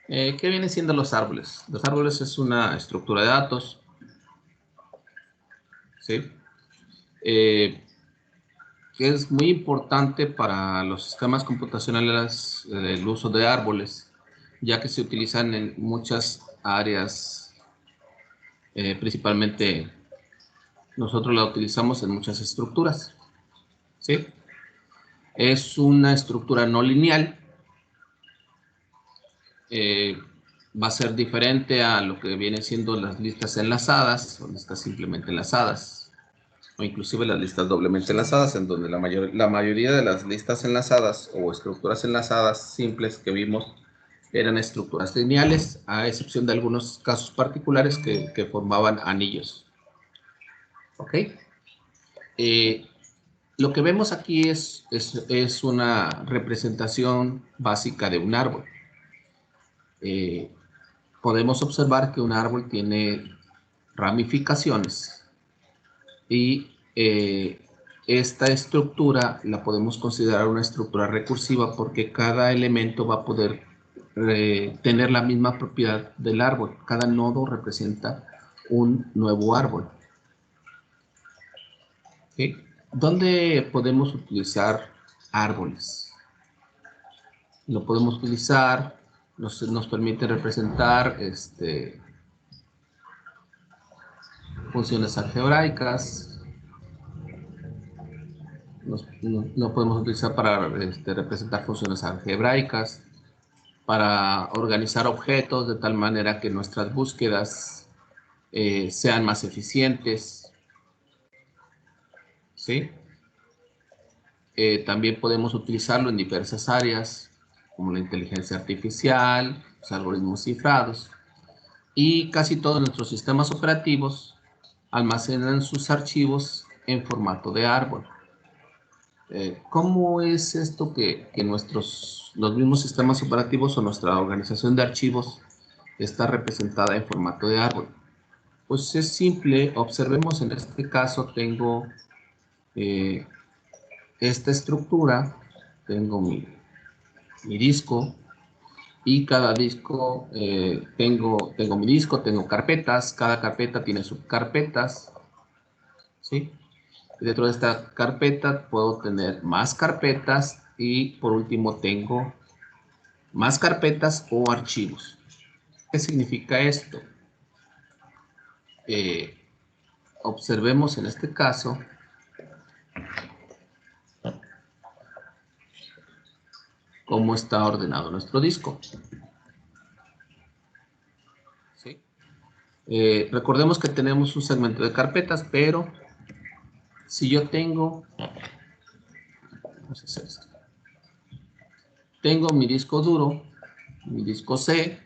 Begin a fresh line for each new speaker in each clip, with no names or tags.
¿Qué vienen siendo los árboles? Los árboles es una estructura de datos, ¿sí? Que es muy importante para los sistemas computacionales el uso de árboles, ya que se utilizan en muchas áreas, principalmente nosotros la utilizamos en muchas estructuras, ¿sí? Es una estructura no lineal, eh, va a ser diferente a lo que vienen siendo las listas enlazadas o listas simplemente enlazadas, o inclusive las listas doblemente enlazadas, en donde la mayoría de las listas enlazadas o estructuras enlazadas simples que vimos eran estructuras lineales, a excepción de algunos casos particulares que formaban anillos. ¿Ok? Lo que vemos aquí es una representación básica de un árbol. Podemos observar que un árbol tiene ramificaciones y esta estructura la podemos considerar una estructura recursiva porque cada elemento va a poder tener la misma propiedad del árbol. Cada nodo representa un nuevo árbol. ¿Okay? ¿Dónde podemos utilizar árboles? Lo podemos utilizar, nos permite representar funciones algebraicas, lo podemos utilizar para representar funciones algebraicas, para organizar objetos de tal manera que nuestras búsquedas sean más eficientes, ¿sí? También podemos utilizarlo en diversas áreas, como la inteligencia artificial, los algoritmos cifrados, y casi todos nuestros sistemas operativos almacenan sus archivos en formato de árbol. ¿Cómo es esto que los mismos sistemas operativos o nuestra organización de archivos está representada en formato de árbol? Pues es simple, observemos en este caso tengo eh, esta estructura, tengo mi disco y cada disco, tengo mi disco, tengo carpetas, cada carpeta tiene subcarpetas, ¿sí? Y dentro de esta carpeta puedo tener más carpetas y por último tengo más carpetas o archivos. ¿Qué significa esto? Eh, Observemos en este caso cómo está ordenado nuestro disco. ¿Sí? Recordemos que tenemos un segmento de carpetas, pero si yo tengo, vamos a hacer esto. Tengo mi disco duro, mi disco C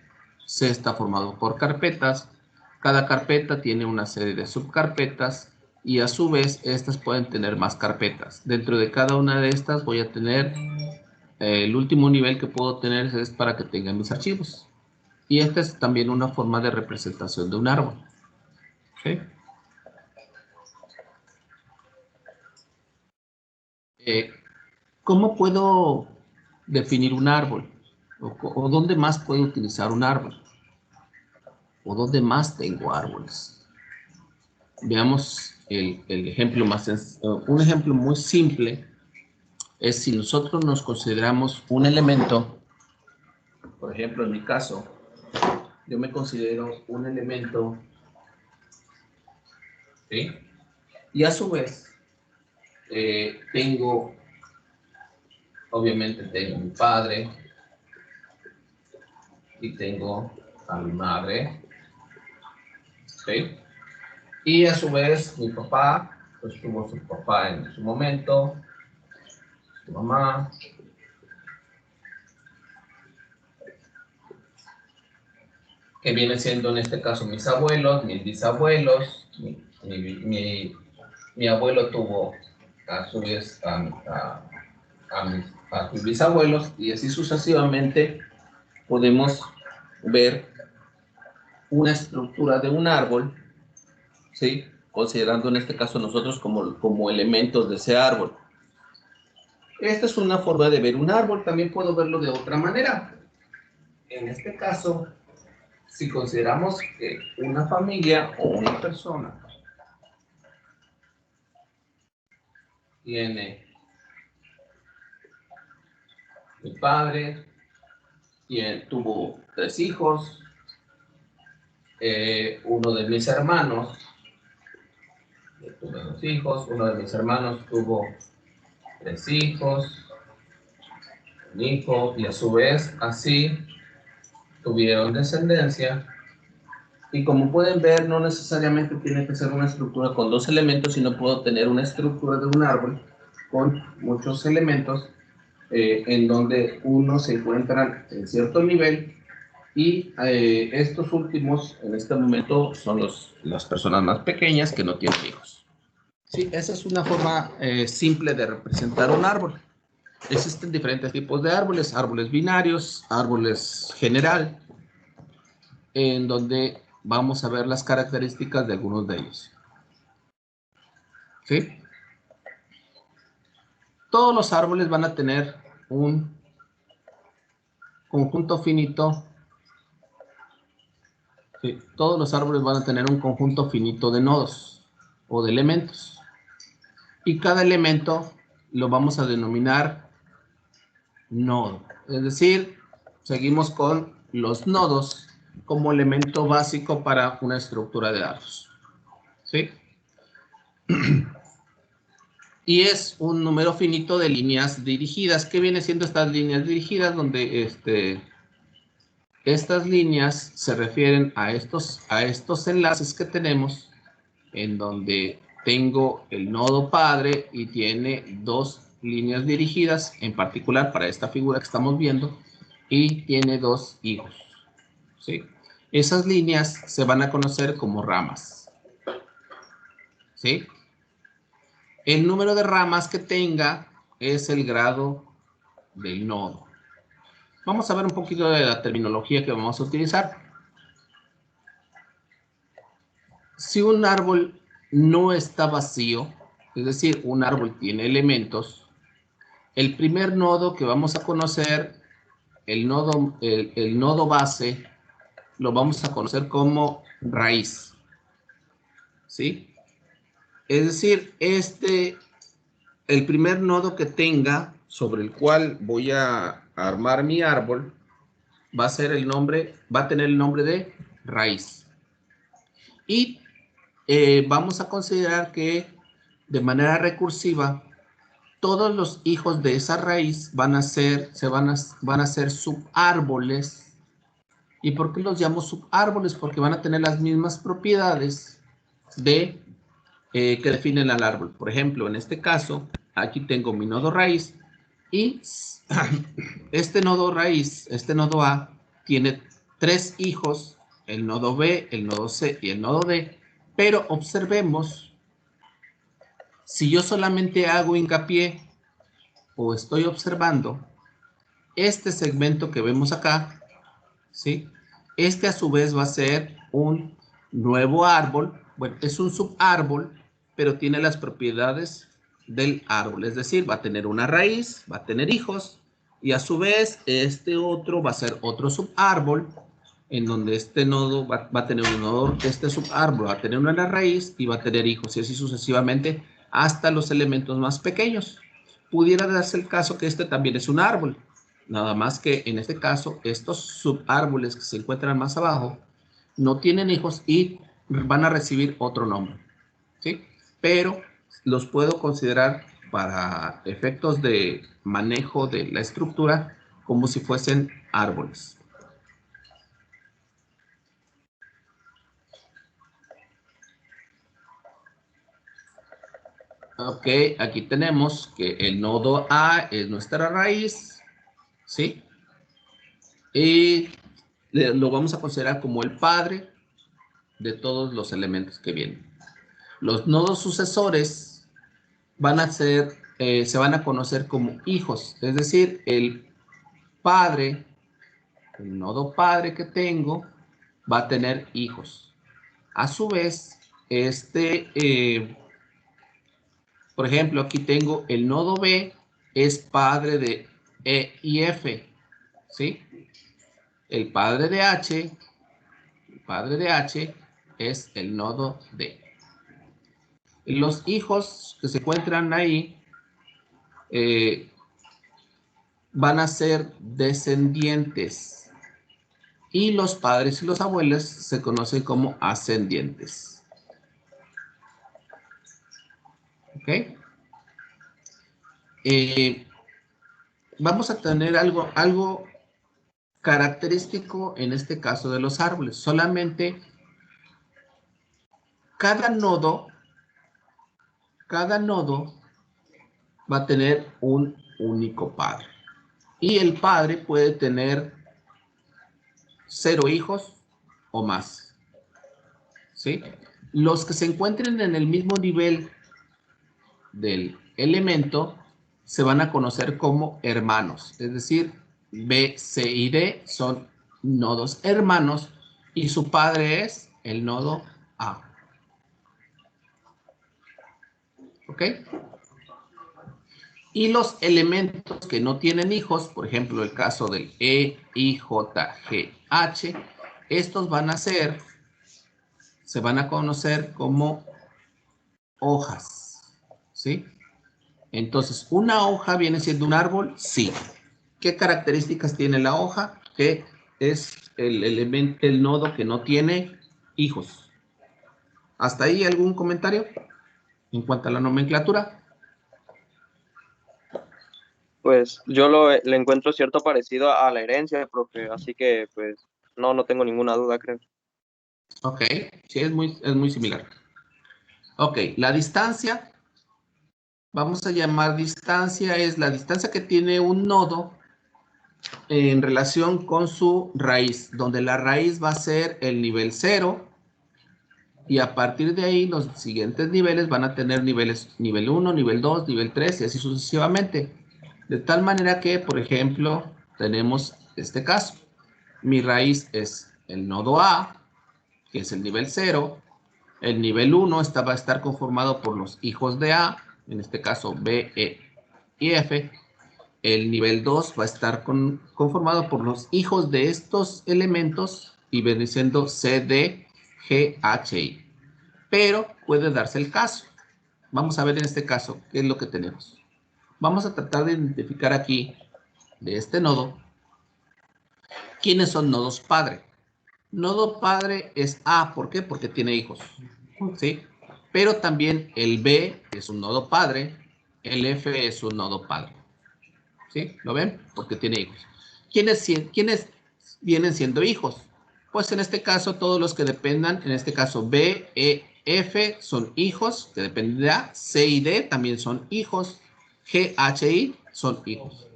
está formado por carpetas, cada carpeta tiene una serie de subcarpetas y a su vez estas pueden tener más carpetas. Dentro de cada una de estas voy a tener, el último nivel que puedo tener es para que tenga mis archivos. Y esta es también una forma de representación de un árbol. ¿Sí? ¿Cómo puedo definir un árbol? ¿O dónde más puedo utilizar un árbol? ¿O dónde más tengo árboles? Veamos el ejemplo un ejemplo muy simple es si nosotros nos consideramos un elemento, por ejemplo en mi caso, yo me considero un elemento, ¿sí? Y a su vez obviamente tengo a mi padre y tengo a mi madre, ¿sí? Y a su vez mi papá, pues tuvo su papá en su momento, su mamá, que viene siendo en este caso mis abuelos, mis bisabuelos, mi abuelo tuvo a su vez a sus bisabuelos y así sucesivamente podemos ver una estructura de un árbol, ¿sí? Considerando en este caso nosotros como elementos de ese árbol. Esta es una forma de ver un árbol, también puedo verlo de otra manera. en este caso, si consideramos que una familia o una persona tiene mi padre, tuvo 3 hijos, uno de mis hermanos, yo tuve 2 hijos, uno de mis hermanos tuvo 3 hijos, un hijo, y a su vez así tuvieron descendencia. Y como pueden ver, no necesariamente tiene que ser una estructura con 2 elementos, sino puedo tener una estructura de un árbol con muchos elementos en donde unos se encuentran en cierto nivel y estos últimos en este momento son las personas más pequeñas que no tienen hijos. Sí, esa es una forma simple de representar un árbol. Existen diferentes tipos de árboles, árboles binarios, árboles general, en donde vamos a ver las características de algunos de ellos. ¿Sí? Todos los árboles van a tener un conjunto finito. ¿Sí? Todos los árboles van a tener un conjunto finito de nodos o de elementos. Y cada elemento lo vamos a denominar nodo. Es decir, seguimos con los nodos como elemento básico para una estructura de datos. ¿Sí? Y es un número finito de líneas dirigidas. ¿Qué viene siendo estas líneas dirigidas? Donde estas líneas se refieren a estos enlaces que tenemos, en donde tengo el nodo padre y tiene 2 líneas dirigidas, en particular para esta figura que estamos viendo, y tiene 2 hijos. ¿Sí? Esas líneas se van a conocer como ramas. ¿Sí? El número de ramas que tenga es el grado del nodo. Vamos a ver un poquito de la terminología que vamos a utilizar. Si un árbol no está vacío, es decir, un árbol tiene elementos, el primer nodo que vamos a conocer, el nodo base, lo vamos a conocer como raíz. ¿Sí? Es decir, el primer nodo que tenga, sobre el cual voy a armar mi árbol, va a tener el nombre de raíz. Y vamos a considerar que de manera recursiva todos los hijos de esa raíz van a ser subárboles. ¿Y por qué los llamo subárboles? Porque van a tener las mismas propiedades que definen al árbol. Por ejemplo, en este caso, aquí tengo mi nodo raíz y este nodo raíz, este nodo A, tiene 3 hijos, el nodo B, el nodo C y el nodo D, pero observemos, si yo solamente hago hincapié o estoy observando este segmento que vemos acá, ¿sí? Este a su vez va a ser un nuevo árbol, bueno, es un subárbol, pero tiene las propiedades del árbol, es decir, va a tener una raíz, va a tener hijos, y a su vez este otro va a ser otro subárbol, en donde este nodo va a tener un nodo, este subárbol va a tener una raíz y va a tener hijos, y así sucesivamente hasta los elementos más pequeños. Pudiera darse el caso que este también es un árbol, nada más que en este caso estos subárboles que se encuentran más abajo no tienen hijos y van a recibir otro nombre, ¿sí? Pero los puedo considerar para efectos de manejo de la estructura como si fuesen árboles. Ok, aquí tenemos que el nodo A es nuestra raíz, ¿sí? Y lo vamos a considerar como el padre de todos los elementos que vienen. Los nodos sucesores se van a conocer como hijos, es decir, el nodo padre que tengo va a tener hijos. A su vez, por ejemplo, aquí tengo el nodo B, es padre de E y F, ¿sí? el padre de H es el nodo D. Los hijos que se encuentran ahí van a ser descendientes y los padres y los abuelos se conocen como ascendientes. ¿Ok? Vamos a tener algo característico en este caso de los árboles. Solamente cada nodo va a tener un único padre. Y el padre puede tener 0 hijos o más. ¿Sí? Los que se encuentren en el mismo nivel del elemento se van a conocer como hermanos. Es decir, B, C y D son nodos hermanos y su padre es el nodo A. ¿Ok? Y los elementos que no tienen hijos, por ejemplo, el caso del E, I, J, G, H, estos se van a conocer como hojas, ¿sí? Entonces, ¿una hoja viene siendo un árbol? Sí. ¿Qué características tiene la hoja? Que es el elemento, el nodo que no tiene hijos. ¿Hasta ahí algún comentario en cuanto a la nomenclatura?
Pues yo le encuentro cierto parecido a la herencia, profe, así que pues no tengo ninguna duda, creo.
Ok, sí, es muy similar. Ok, la distancia, vamos a llamar distancia, es la distancia que tiene un nodo en relación con su raíz, donde la raíz va a ser el nivel 0 y a partir de ahí los siguientes niveles van a tener niveles nivel 1, nivel 2, nivel 3 y así sucesivamente. De tal manera que, por ejemplo, tenemos este caso. Mi raíz es el nodo A, que es el nivel 0. El nivel 1 va a estar conformado por los hijos de A, en este caso B, E y F. El nivel 2 va a estar conformado por los hijos de estos elementos y viene siendo C, D, G, H, I. Pero puede darse el caso. Vamos a ver en este caso qué es lo que tenemos. Vamos a tratar de identificar aquí, de este nodo, quiénes son nodos padre. Nodo padre es A, ¿por qué? Porque tiene hijos, ¿sí? Pero también el B es un nodo padre, el F es un nodo padre, ¿sí? ¿Lo ven? Porque tiene hijos. ¿Quiénes vienen siendo hijos? Pues en este caso todos los que dependan, en este caso B, E, F son hijos, que dependen de A, C y D también son hijos, G, H, I son hijos.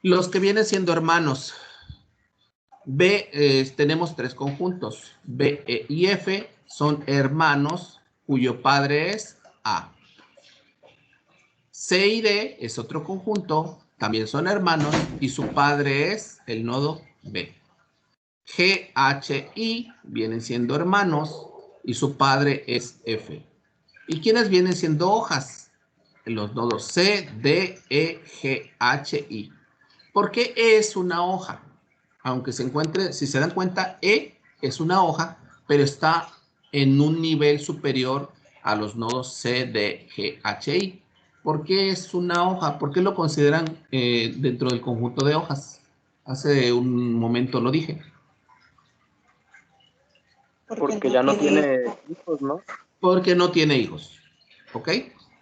Los que vienen siendo hermanos, B, tenemos 3 conjuntos, B, E y F son hermanos cuyo padre es A. C y D es otro conjunto, también son hermanos y su padre es el nodo B. G, H, I vienen siendo hermanos y su padre es F. ¿Y quiénes vienen siendo hojas? Los nodos C, D, E, G, H, I. ¿Por qué E es una hoja? Aunque se encuentre, si se dan cuenta, E es una hoja, pero está en un nivel superior a los nodos C, D, G, H, I. ¿Por qué es una hoja? ¿Por qué lo consideran dentro del conjunto de hojas? Hace un momento lo dije.
Porque ya no tiene hijos, ¿no?
Porque no tiene hijos. ¿Ok?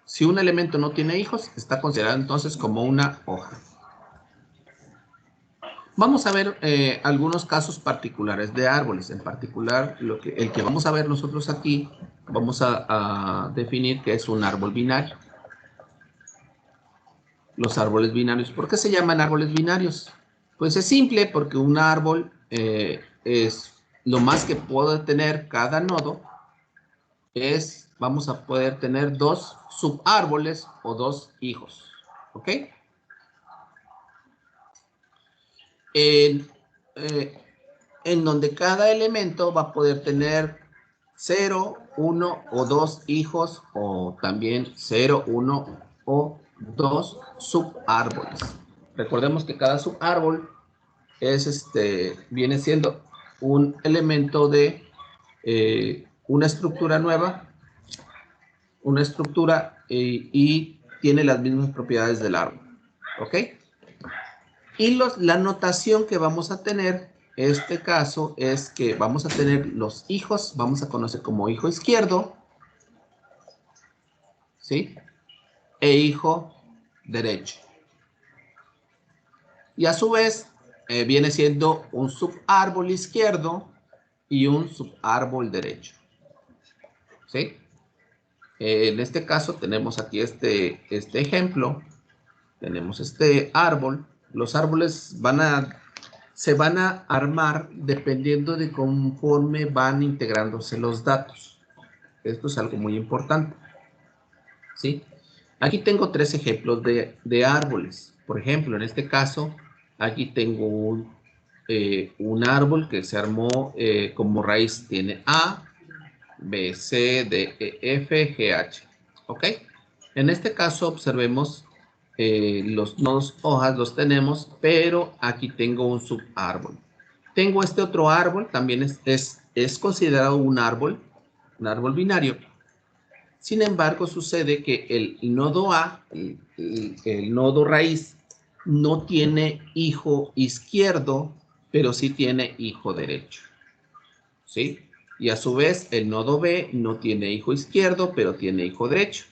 Si un elemento no tiene hijos, está considerado entonces como una hoja. Vamos a ver algunos casos particulares de árboles. En particular, el que vamos a ver nosotros aquí, vamos a definir que es un árbol binario. Los árboles binarios. ¿Por qué se llaman árboles binarios? Pues es simple, porque un árbol es lo más que puede tener cada nodo vamos a poder tener 2 subárboles o 2 hijos. ¿Ok? En, en donde cada elemento va a poder tener 0, 1 o 2 hijos o también 0, 1 o 2 subárboles. Recordemos que cada subárbol viene siendo un elemento de una estructura nueva, una estructura y tiene las mismas propiedades del árbol. ¿Ok? Y la notación que vamos a tener, este caso, es que vamos a tener los hijos, vamos a conocer como hijo izquierdo, ¿sí? E hijo derecho. Y a su vez, viene siendo un subárbol izquierdo y un subárbol derecho. ¿Sí? En este caso tenemos aquí este ejemplo. Tenemos este árbol. Los árboles se van a armar dependiendo de conforme van integrándose los datos. Esto es algo muy importante. ¿Sí? Aquí tengo 3 ejemplos de árboles. Por ejemplo, en este caso, aquí tengo un árbol que se armó como raíz. Tiene A, B, C, D, E, F, G, H. ¿Ok? En este caso, observemos los nodos hojas los tenemos, pero aquí tengo un subárbol. Tengo este otro árbol, también es considerado un árbol binario. Sin embargo, sucede que el nodo A, el nodo raíz, no tiene hijo izquierdo, pero sí tiene hijo derecho. ¿Sí? Y a su vez, el nodo B no tiene hijo izquierdo, pero tiene hijo derecho.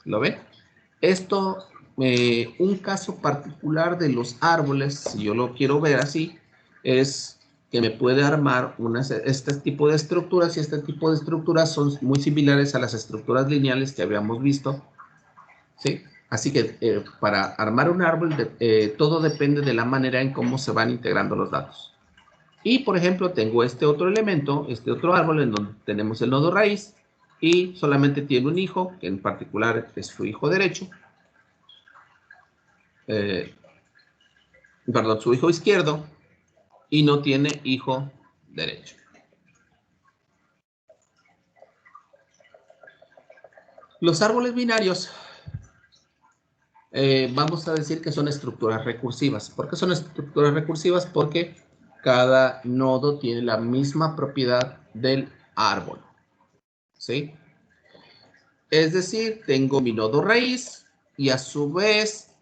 ¿Lo ven? Esto, un caso particular de los árboles, si yo lo quiero ver así, es que me puede armar este tipo de estructuras, y este tipo de estructuras son muy similares a las estructuras lineales que habíamos visto, ¿sí? Así que para armar un árbol, todo depende de la manera en cómo se van integrando los datos. Y, por ejemplo, tengo este otro elemento, este otro árbol, en donde tenemos el nodo raíz, y solamente tiene un hijo, que en particular es su hijo derecho, perdón, su hijo izquierdo, y no tiene hijo derecho. Los árboles binarios, vamos a decir que son estructuras recursivas. ¿Por qué son estructuras recursivas? Porque cada nodo tiene la misma propiedad del árbol. ¿Sí? Es decir, tengo mi nodo raíz y a su vez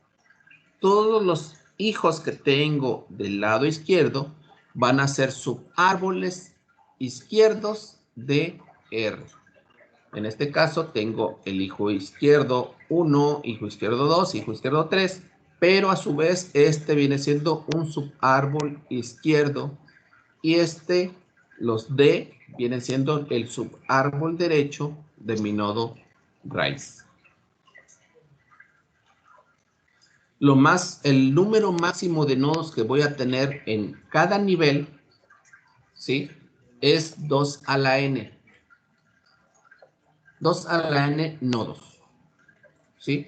todos los hijos que tengo del lado izquierdo van a ser subárboles izquierdos de R. En este caso tengo el hijo izquierdo 1, hijo izquierdo 2, hijo izquierdo 3, pero a su vez este viene siendo un subárbol izquierdo y los D, vienen siendo el subárbol derecho de mi nodo raíz. El número máximo de nodos que voy a tener en cada nivel, ¿sí? Es 2 a la n. 2 a la n nodos, ¿sí?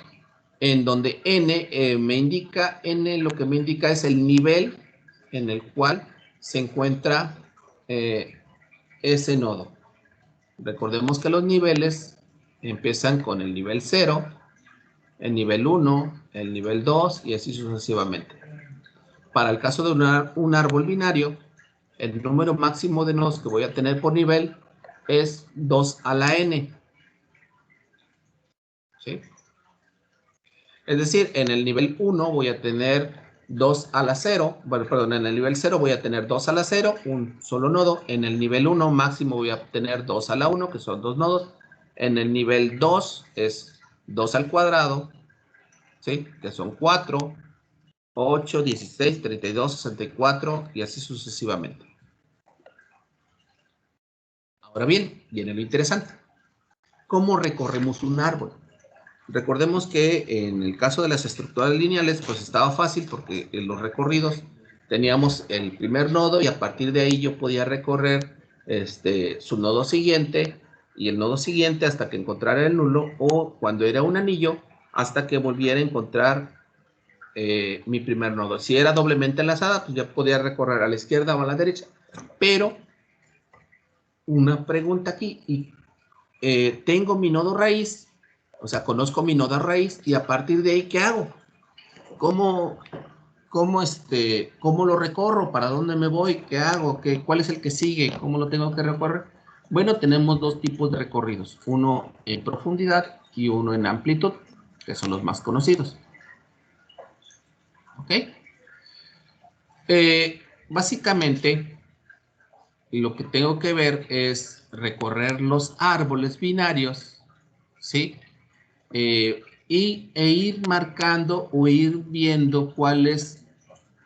En donde n me indica, lo que me indica es el nivel en el cual se encuentra ese nodo. Recordemos que los niveles empiezan con el nivel 0, el nivel 1, el nivel 2 y así sucesivamente. Para el caso de un árbol binario, el número máximo de nodos que voy a tener por nivel es 2 a la n. ¿Sí? Es decir, en el nivel 1 voy a tener 2 a la 0, bueno, perdón, en el nivel 0 voy a tener 2 a la 0, un solo nodo. En el nivel 1 máximo voy a tener 2 a la 1, que son 2 nodos. En el nivel 2 es 2 al cuadrado, ¿sí? Que son 4, 8, 16, 32, 64 y así sucesivamente. Ahora bien, viene lo interesante. ¿Cómo recorremos un árbol? Recordemos que en el caso de las estructuras lineales, pues estaba fácil porque en los recorridos teníamos el primer nodo y a partir de ahí yo podía recorrer su nodo siguiente y el nodo siguiente hasta que encontrara el nulo, o cuando era un anillo hasta que volviera a encontrar mi primer nodo. Si era doblemente enlazada, pues ya podía recorrer a la izquierda o a la derecha. Pero una pregunta aquí, tengo mi nodo raíz, o sea, conozco mi nodo raíz y a partir de ahí, ¿qué hago? ¿Cómo ¿Cómo lo recorro? ¿Para dónde me voy? ¿Qué hago? ¿Cuál es el que sigue? ¿Cómo lo tengo que recorrer? Bueno, tenemos dos tipos de recorridos, uno en profundidad y uno en amplitud, que son los más conocidos. ¿Ok? Básicamente, lo que tengo que ver es recorrer los árboles binarios, ¿sí? E ir marcando o ir viendo cuáles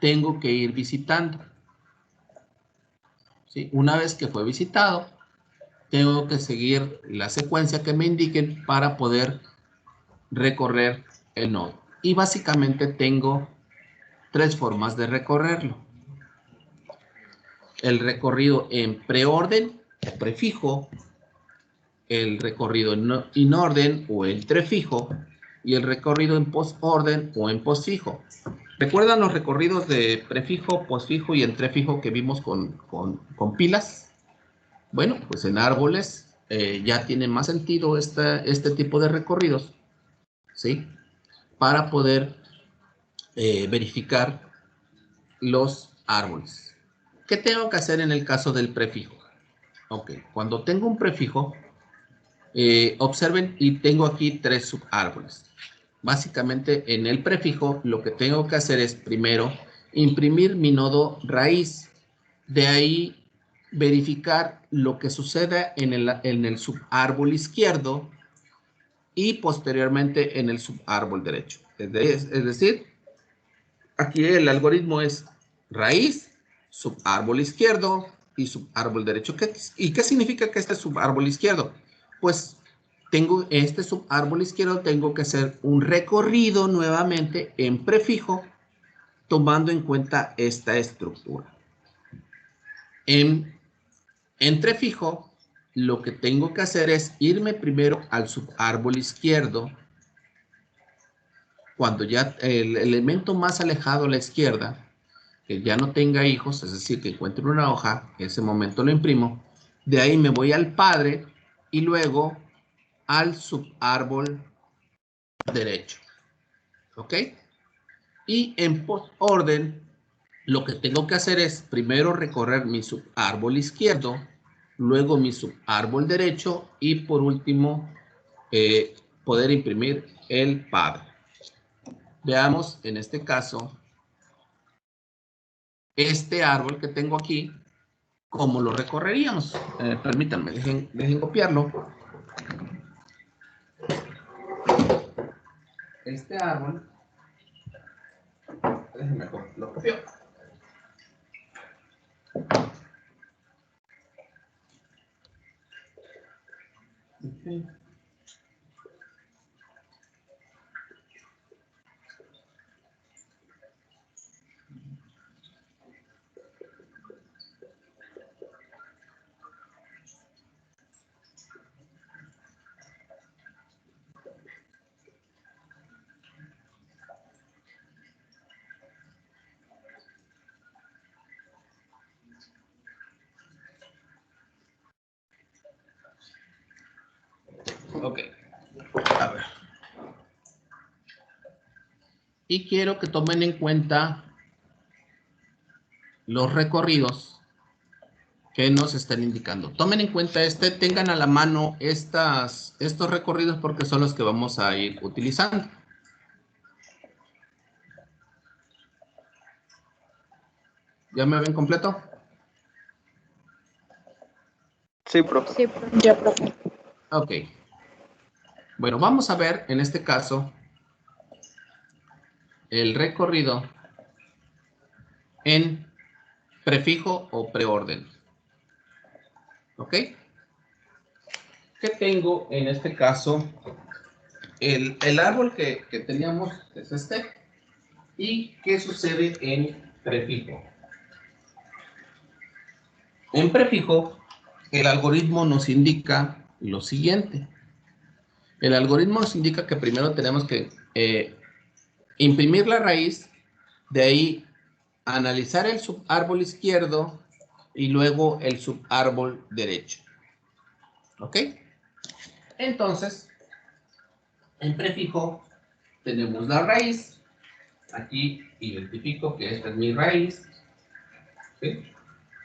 tengo que ir visitando. ¿Sí? Una vez que fue visitado, tengo que seguir la secuencia que me indiquen para poder recorrer el nodo. Y básicamente tengo tres formas de recorrerlo. El recorrido en preorden o prefijo, el recorrido en inorden o entrefijo y el recorrido en postorden o en postfijo. ¿Recuerdan los recorridos de prefijo, postfijo y entrefijo que vimos con pilas? Bueno, pues en árboles ya tiene más sentido este tipo de recorridos, ¿sí? Para poder verificar los árboles. ¿Qué tengo que hacer en el caso del prefijo? Ok, cuando tengo un prefijo, observen y tengo aquí tres subárboles. Básicamente en el prefijo lo que tengo que hacer es primero imprimir mi nodo raíz. De ahí verificar lo que suceda en el subárbol izquierdo y posteriormente en el subárbol derecho. Es decir, aquí el algoritmo es raíz, subárbol izquierdo y subárbol derecho. ¿Y qué significa que este subárbol izquierdo? Pues tengo este subárbol izquierdo, tengo que hacer un recorrido nuevamente en prefijo tomando en cuenta esta estructura. En entrefijo, lo que tengo que hacer es irme primero al subárbol izquierdo. Cuando ya el elemento más alejado a la izquierda, que ya no tenga hijos, es decir, que encuentre una hoja, en ese momento lo imprimo. De ahí me voy al padre y luego al subárbol derecho. ¿Ok? Y en orden, lo que tengo que hacer es primero recorrer mi subárbol izquierdo, luego mi subárbol derecho y por último poder imprimir el padre. Veamos en este caso este árbol que tengo aquí, cómo lo recorreríamos. Permítanme, dejen copiarlo. Este árbol, déjenme lo copio. Okay. Ok, a ver. Y quiero que tomen en cuenta los recorridos que nos están indicando. Tomen en cuenta tengan a la mano estos recorridos porque son los que vamos a ir utilizando. ¿Ya me ven completo?
Sí, profe.
Sí, ya, profe.
Ok. Bueno, vamos a ver en este caso el recorrido en prefijo o preorden. ¿Ok? ¿Qué tengo en este caso? El árbol que teníamos es este. ¿Y qué sucede en prefijo? En prefijo, el algoritmo nos indica lo siguiente. El algoritmo nos indica que primero tenemos que imprimir la raíz, de ahí analizar el subárbol izquierdo y luego el subárbol derecho. ¿Ok? Entonces, en prefijo tenemos la raíz, aquí identifico que esta es mi raíz, ¿sí?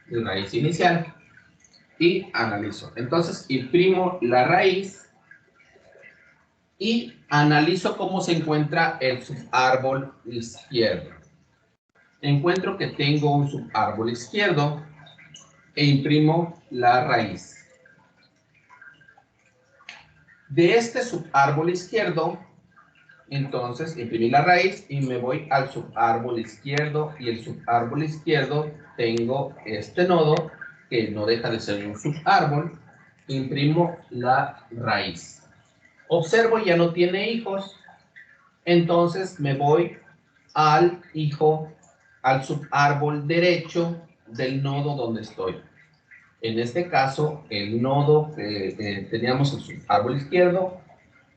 Mi raíz inicial, y analizo. Entonces imprimo la raíz y analizo cómo se encuentra el subárbol izquierdo. Encuentro que tengo un subárbol izquierdo e imprimo la raíz. De este subárbol izquierdo, entonces imprimí la raíz y me voy al subárbol izquierdo, y el subárbol izquierdo tengo este nodo que no deja de ser un subárbol. Imprimo la raíz. Observo, ya no tiene hijos, entonces me voy al subárbol derecho del nodo donde estoy. En este caso, el nodo que teníamos el subárbol izquierdo,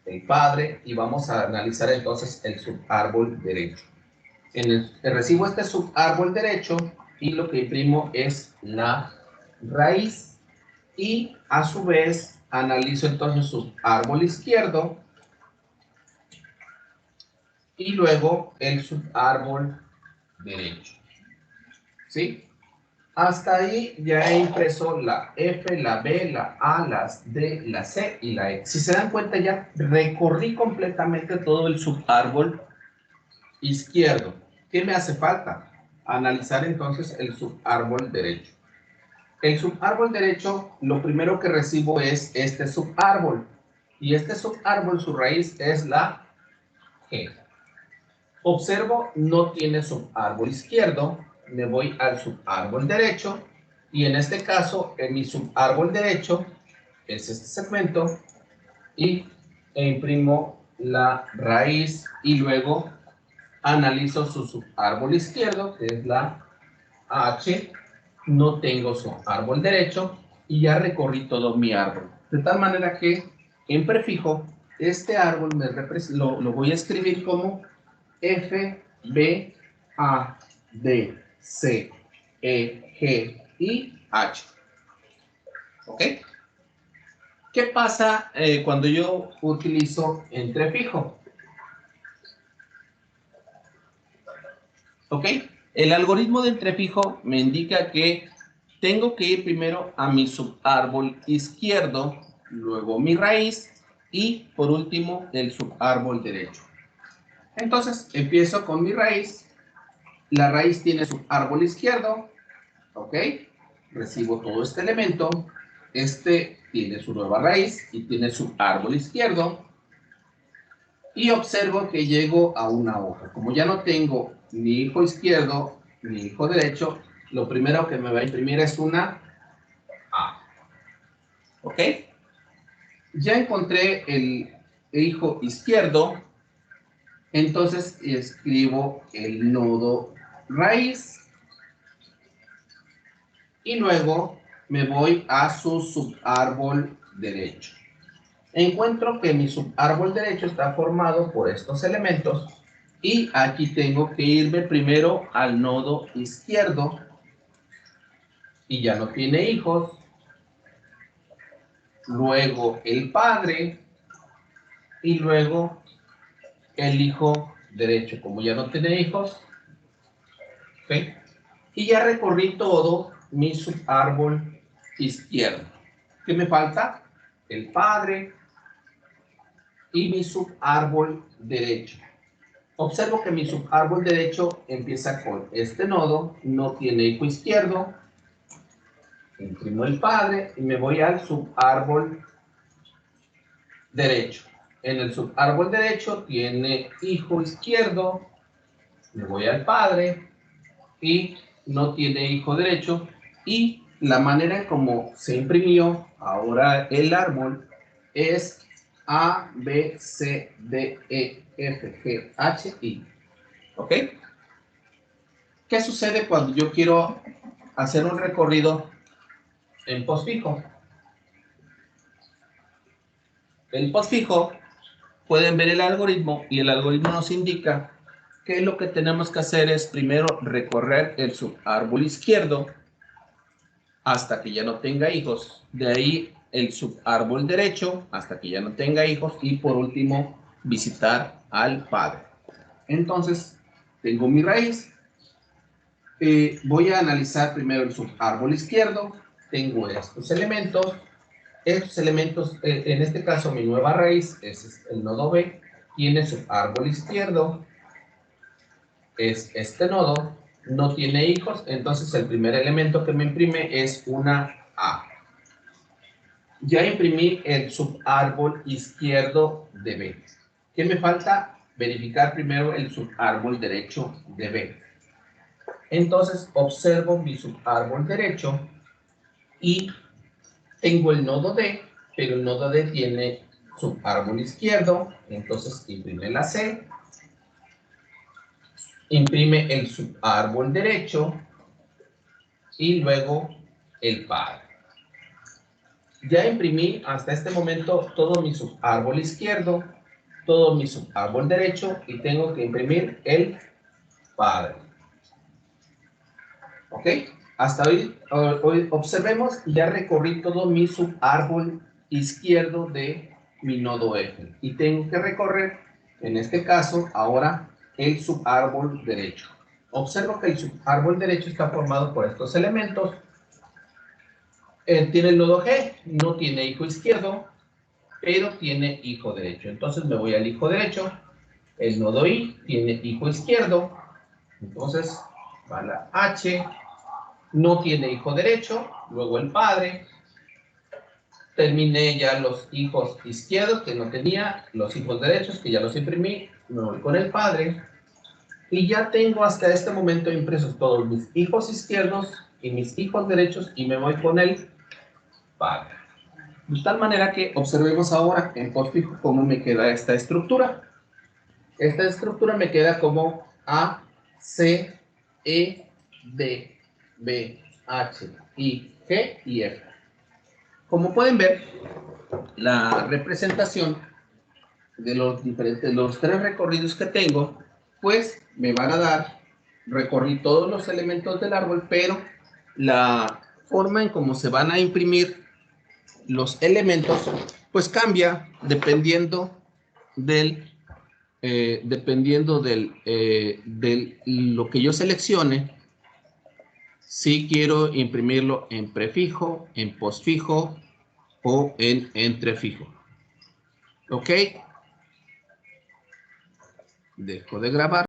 el padre, y vamos a analizar entonces el subárbol derecho. Recibo este subárbol derecho y lo que imprimo es la raíz, y a su vez analizo entonces su árbol izquierdo y luego el subárbol derecho. ¿Sí? Hasta ahí ya he impreso la F, la B, la A, las D, la C y la E. Si se dan cuenta, ya recorrí completamente todo el subárbol izquierdo. ¿Qué me hace falta? Analizar entonces el subárbol derecho. El subárbol derecho, lo primero que recibo es este subárbol. Y este subárbol, su raíz es la G. Observo, no tiene subárbol izquierdo. Me voy al subárbol derecho. Y en este caso, en mi subárbol derecho, es este segmento. E imprimo la raíz y luego analizo su subárbol izquierdo, que es la H. No tengo su árbol derecho y ya recorrí todo mi árbol. De tal manera que en prefijo, este árbol lo voy a escribir como F, B, A, D, C, E, G y H. ¿Ok? ¿Qué pasa cuando yo utilizo entrefijo? ¿Ok? El algoritmo de entrefijo me indica que tengo que ir primero a mi subárbol izquierdo, luego mi raíz y por último el subárbol derecho. Entonces empiezo con mi raíz. La raíz tiene subárbol izquierdo, ¿ok? Recibo todo este elemento. Este tiene su nueva raíz y tiene su árbol izquierdo. Y observo que llego a una hoja. Como ya no tengo ni hijo izquierdo ni hijo derecho, lo primero que me va a imprimir es una A. ¿Ok? Ya encontré el hijo izquierdo, entonces escribo el nodo raíz y luego me voy a su subárbol derecho. Encuentro que mi subárbol derecho está formado por estos elementos y aquí tengo que irme primero al nodo izquierdo y ya no tiene hijos. Luego el padre y luego el hijo derecho, como ya no tiene hijos. ¿Okay? Y ya recorrí todo mi subárbol izquierdo. ¿Qué me falta? El padre y mi subárbol derecho. Observo que mi subárbol derecho empieza con este nodo, no tiene hijo izquierdo. Imprimo el padre y me voy al subárbol derecho. En el subárbol derecho tiene hijo izquierdo, me voy al padre y no tiene hijo derecho. Y la manera en como se imprimió ahora el árbol es A, B, C, D, E, F, G, H, I. ¿Ok? ¿Qué sucede cuando yo quiero hacer un recorrido en postfijo? El postfijo, pueden ver el algoritmo y el algoritmo nos indica que lo que tenemos que hacer es primero recorrer el subárbol izquierdo hasta que ya no tenga hijos. De ahí el subárbol derecho hasta que ya no tenga hijos y por último visitar al padre. Entonces, tengo mi raíz. Voy a analizar primero el subárbol izquierdo. Tengo estos elementos. Estos elementos, en este caso mi nueva raíz es el nodo B, tiene subárbol izquierdo, es este nodo, no tiene hijos, entonces el primer elemento que me imprime es una A. Ya imprimí el subárbol izquierdo de B. ¿Qué me falta? Verificar primero el subárbol derecho de B. Entonces observo mi subárbol derecho y tengo el nodo D, pero el nodo D tiene subárbol izquierdo, entonces imprime la C, imprime el subárbol derecho y luego el par. Ya imprimí hasta este momento todo mi subárbol izquierdo, todo mi subárbol derecho y tengo que imprimir el padre. ¿Ok? Hasta hoy observemos, ya recorrí todo mi subárbol izquierdo de mi nodo F. Y tengo que recorrer, en este caso, ahora el subárbol derecho. Observo que el subárbol derecho está formado por estos elementos. Tiene el nodo G, no tiene hijo izquierdo, pero tiene hijo derecho. Entonces me voy al hijo derecho. El nodo I tiene hijo izquierdo. Entonces va la H. No tiene hijo derecho, luego el padre. Terminé ya los hijos izquierdos que no tenía, los hijos derechos que ya los imprimí, me voy con el padre. Y ya tengo hasta este momento impresos todos mis hijos izquierdos y mis hijos derechos y me voy con el padre. De tal manera que observemos ahora en postfijo cómo me queda esta estructura. Esta estructura me queda como A, C, E, D, B, H, I, G y F. Como pueden ver, la representación de los tres recorridos que tengo, pues me van a dar, recorrí todos los elementos del árbol, pero la forma en cómo se van a imprimir los elementos, pues cambia dependiendo de lo que yo seleccione. Si quiero imprimirlo en prefijo, en postfijo o en entrefijo. ¿Ok? Dejo de grabar.